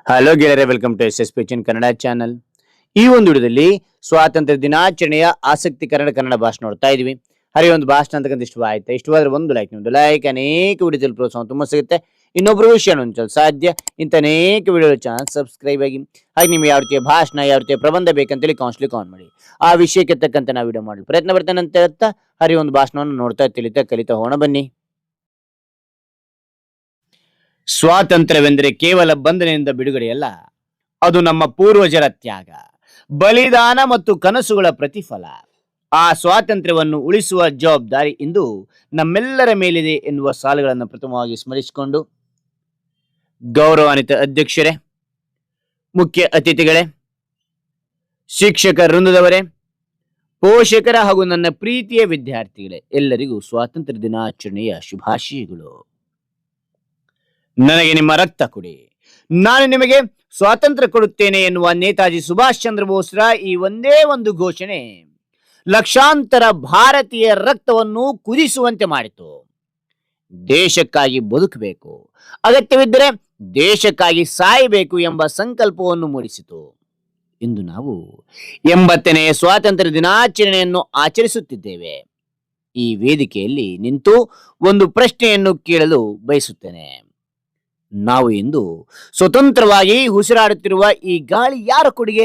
Hello ಗೆಳೆಯರೆ, welcome to SSP Kannada channel. ಈ ಒಂದು ವಿಡಿಯೋದಲ್ಲಿ ಸ್ವಾತಂತ್ರ್ಯ ದಿನಾಚರಣೆಯ ಆಸಕ್ತಿ ಕನ್ನಡ ಭಾಷಣ ನೋಡ್ತಾ ಇದೀವಿ. ಹರಿ ಒಂದು ಭಾಷಣ ಅಂತಕ್ಕಂಥ ಇಷ್ಟವಾಯ್ತಾ? ಇಷ್ಟವಾದ್ರೆ ಒಂದು ಲೈಕ್ ಅನೇಕ ವಿಡಿಯೋದಲ್ಲಿ ಪ್ರೋತ್ಸಾಹ ತುಂಬಾ ಸಿಗುತ್ತೆ. ಇನ್ನೊಬ್ರು ವಿಷಯ ಹಂಚಲು ಸಾಧ್ಯ. ಇಂಥ ಅನೇಕ ವಿಡಿಯೋ ಚಾನಲ್ ಸಬ್ಸ್ಕ್ರೈಬ್ ಆಗಿ. ಹಾಗೆ ನಿಮ್ಗೆ ಯಾವ ರೀತಿಯ ಭಾಷಣ, ಯಾವ ರೀತಿಯ ಪ್ರಬಂಧ ಬೇಕಂತೇಳಿ ಕಾಮೆಂಟ್ ಮಾಡಿ. ಆ ವಿಷಯಕ್ಕೆ ತಕ್ಕಂತೆ ನಾವು ವಿಡಿಯೋ ಮಾಡಲು ಪ್ರಯತ್ನ ಬರ್ತೇನೆ ಅಂತ ಹೇಳ್ತಾ ಹರಿ ಒಂದು ಭಾಷಣವನ್ನು ನೋಡ್ತಾ ಕಲಿತಾ ಹೋಗೋಣ ಬನ್ನಿ. ಸ್ವಾತಂತ್ರ್ಯವೆಂದರೆ ಕೇವಲ ಬಂಧನದಿಂದ ಬಿಡುಗಡೆಯಲ್ಲ, ಅದು ನಮ್ಮ ಪೂರ್ವಜರ ತ್ಯಾಗ, ಬಲಿದಾನ ಮತ್ತು ಕನಸುಗಳ ಪ್ರತಿಫಲ. ಆ ಸ್ವಾತಂತ್ರ್ಯವನ್ನು ಉಳಿಸುವ ಜವಾಬ್ದಾರಿ ಇಂದು ನಮ್ಮೆಲ್ಲರ ಮೇಲಿದೆ ಎನ್ನುವ ಸಾಲುಗಳನ್ನು ಪ್ರಥಮವಾಗಿ ಸ್ಮರಿಸಿಕೊಂಡು, ಗೌರವಾನ್ವಿತ ಅಧ್ಯಕ್ಷರೇ, ಮುಖ್ಯ ಅತಿಥಿಗಳೇ, ಶಿಕ್ಷಕ ವೃಂದದವರೇ, ಪೋಷಕರ ಹಾಗೂ ನನ್ನ ಪ್ರೀತಿಯ ವಿದ್ಯಾರ್ಥಿಗಳೇ, ಎಲ್ಲರಿಗೂ ಸ್ವಾತಂತ್ರ್ಯ ದಿನಾಚರಣೆಯ ಶುಭಾಶಯಗಳು. ನನಗೆ ನಿಮ್ಮ ರಕ್ತ ಕೊಡಿ, ನಾನು ನಿಮಗೆ ಸ್ವಾತಂತ್ರ್ಯ ಕೊಡುತ್ತೇನೆ ಎನ್ನುವ ನೇತಾಜಿ ಸುಭಾಷ್ ಚಂದ್ರ ಬೋಸ್ರ ಈ ಒಂದೇ ಒಂದು ಘೋಷಣೆ ಲಕ್ಷಾಂತರ ಭಾರತೀಯ ರಕ್ತವನ್ನು ಕುದಿಸುವಂತೆ ಮಾಡಿತು. ದೇಶಕ್ಕಾಗಿ ಬದುಕಬೇಕು, ಅಗತ್ಯವಿದ್ದರೆ ದೇಶಕ್ಕಾಗಿ ಸಾಯಬೇಕು ಎಂಬ ಸಂಕಲ್ಪವನ್ನು ಮೂಡಿಸಿತು. ಇಂದು ನಾವು 80ನೇ ಸ್ವಾತಂತ್ರ್ಯ ದಿನಾಚರಣೆಯನ್ನು ಆಚರಿಸುತ್ತಿದ್ದೇವೆ. ಈ ವೇದಿಕೆಯಲ್ಲಿ ನಿಂತು ಒಂದು ಪ್ರಶ್ನೆಯನ್ನು ಕೇಳಲು ಬಯಸುತ್ತೇನೆ. ನಾವು ಇಂದು ಸ್ವತಂತ್ರವಾಗಿ ಉಸಿರಾಡುತ್ತಿರುವ ಈ ಗಾಳಿ ಯಾರ ಕೊಡುಗೆ?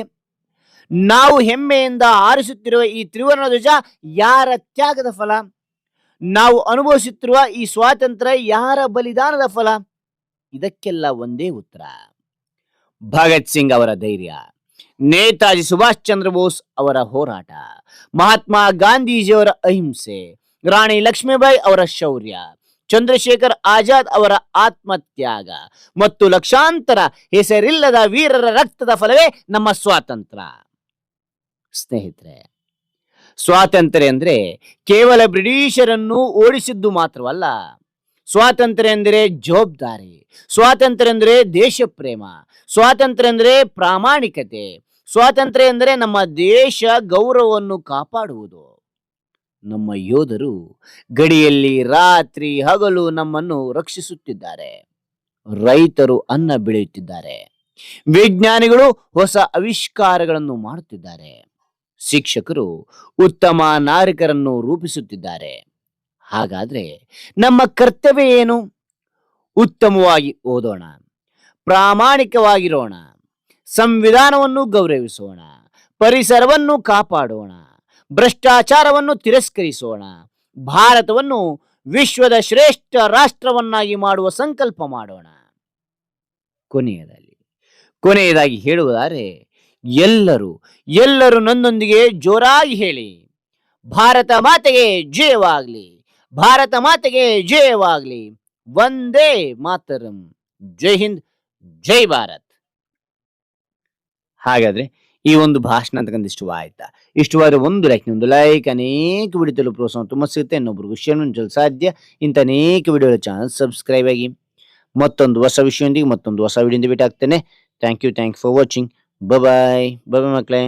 ನಾವು ಹೆಮ್ಮೆಯಿಂದ ಆರಿಸುತ್ತಿರುವ ಈ ತ್ರಿವರ್ಣ ಧ್ವಜ ಯಾರ ತ್ಯಾಗದ ಫಲ? ನಾವು ಅನುಭವಿಸುತ್ತಿರುವ ಈ ಸ್ವಾತಂತ್ರ್ಯ ಯಾರ ಬಲಿದಾನದ ಫಲ? ಇದಕ್ಕೆಲ್ಲ ಒಂದೇ ಉತ್ತರ: ಭಗತ್ ಸಿಂಗ್ ಅವರ ಧೈರ್ಯ, ನೇತಾಜಿ ಸುಭಾಷ್ ಚಂದ್ರ ಬೋಸ್ ಅವರ ಹೋರಾಟ, ಮಹಾತ್ಮ ಗಾಂಧೀಜಿಯವರ ಅಹಿಂಸೆ, ರಾಣಿ ಲಕ್ಷ್ಮೀಬಾಯಿ ಅವರ ಶೌರ್ಯ, ಚಂದ್ರಶೇಖರ್ ಆಜಾದ್ ಅವರ ಆತ್ಮತ್ಯಾಗ ಮತ್ತು ಲಕ್ಷಾಂತರ ಹೆಸರಿಲ್ಲದ ವೀರರ ರಕ್ತದ ಫಲವೇ ನಮ್ಮ ಸ್ವಾತಂತ್ರ್ಯ. ಸ್ನೇಹಿತರೆ, ಸ್ವಾತಂತ್ರ್ಯ ಎಂದರೆ ಕೇವಲ ಬ್ರಿಟಿಷರನ್ನು ಓಡಿಸಿದ್ದು ಮಾತ್ರವಲ್ಲ. ಸ್ವಾತಂತ್ರ್ಯ ಎಂದರೆ ಜವಾಬ್ದಾರಿ, ಸ್ವಾತಂತ್ರ್ಯ ಎಂದರೆ ದೇಶ ಪ್ರೇಮ, ಸ್ವಾತಂತ್ರ್ಯ ಎಂದರೆ ಪ್ರಾಮಾಣಿಕತೆ, ಸ್ವಾತಂತ್ರ್ಯ ಎಂದರೆ ನಮ್ಮ ದೇಶ ಗೌರವವನ್ನು ಕಾಪಾಡುವುದು. ನಮ್ಮ ಯೋಧರು ಗಡಿಯಲ್ಲಿ ರಾತ್ರಿ ಹಗಲು ನಮ್ಮನ್ನು ರಕ್ಷಿಸುತ್ತಿದ್ದಾರೆ. ರೈತರು ಅನ್ನ ಬೆಳೆಯುತ್ತಿದ್ದಾರೆ, ವಿಜ್ಞಾನಿಗಳು ಹೊಸ ಆವಿಷ್ಕಾರಗಳನ್ನು ಮಾಡುತ್ತಿದ್ದಾರೆ, ಶಿಕ್ಷಕರು ಉತ್ತಮ ನಾಗರಿಕರನ್ನು ರೂಪಿಸುತ್ತಿದ್ದಾರೆ. ಹಾಗಾದ್ರೆ ನಮ್ಮ ಕರ್ತವ್ಯ ಏನು? ಉತ್ತಮವಾಗಿ ಓದೋಣ, ಪ್ರಾಮಾಣಿಕವಾಗಿರೋಣ, ಸಂವಿಧಾನವನ್ನು ಗೌರವಿಸೋಣ, ಪರಿಸರವನ್ನು ಕಾಪಾಡೋಣ, ಭ್ರಷ್ಟಾಚಾರವನ್ನು ತಿರಸ್ಕರಿಸೋಣ, ಭಾರತವನ್ನು ವಿಶ್ವದ ಶ್ರೇಷ್ಠ ರಾಷ್ಟ್ರವನ್ನಾಗಿ ಮಾಡುವ ಸಂಕಲ್ಪ ಮಾಡೋಣ. ಕೊನೆಯದಾಗಿ ಹೇಳುವುದಾದರೆ, ಎಲ್ಲರೂ ನನ್ನೊಂದಿಗೆ ಜೋರಾಗಿ ಹೇಳಿ: ಭಾರತ ಮಾತೆಗೆ ಜಯವಾಗಲಿ, ಭಾರತ ಮಾತೆಗೆ ಜಯವಾಗಲಿ, ವಂದೇ ಮಾತರಂ, ಜೈ ಹಿಂದ್, ಜೈ ಭಾರತ್. ಹಾಗಾದ್ರೆ ಈ ಒಂದು ಭಾಷಣ ಅಂತಕ್ಕಂಥ ಇಷ್ಟವಾದ್ರೆ ಒಂದು ಲೈಕ್ ಅನೇಕ ವಿಡಿಯೋದಲ್ಲಿ ಪ್ರೋತ್ಸಾಹ ತುಂಬ ಸಿಗುತ್ತೆ. ಇನ್ನೊಬ್ರಿಗೆ ವಿಷಯ ಹಂಚಲು ಸಾಧ್ಯ. ಇಂಥ ಅನೇಕ ವಿಡಿಯೋ ಚಾನಲ್ ಸಬ್ಸ್ಕ್ರೈಬ್ ಆಗಿ. ಮತ್ತೊಂದು ಹೊಸ ವಿಷಯದೊಂದಿಗೆ ಮತ್ತೊಂದು ಹೊಸ ವಿಡಿಯೋದಿಂದ ಭೇಟಿ ಆಗ್ತೇನೆ. Thank you for watching. Bye ಮಕ್ಕಳೇ.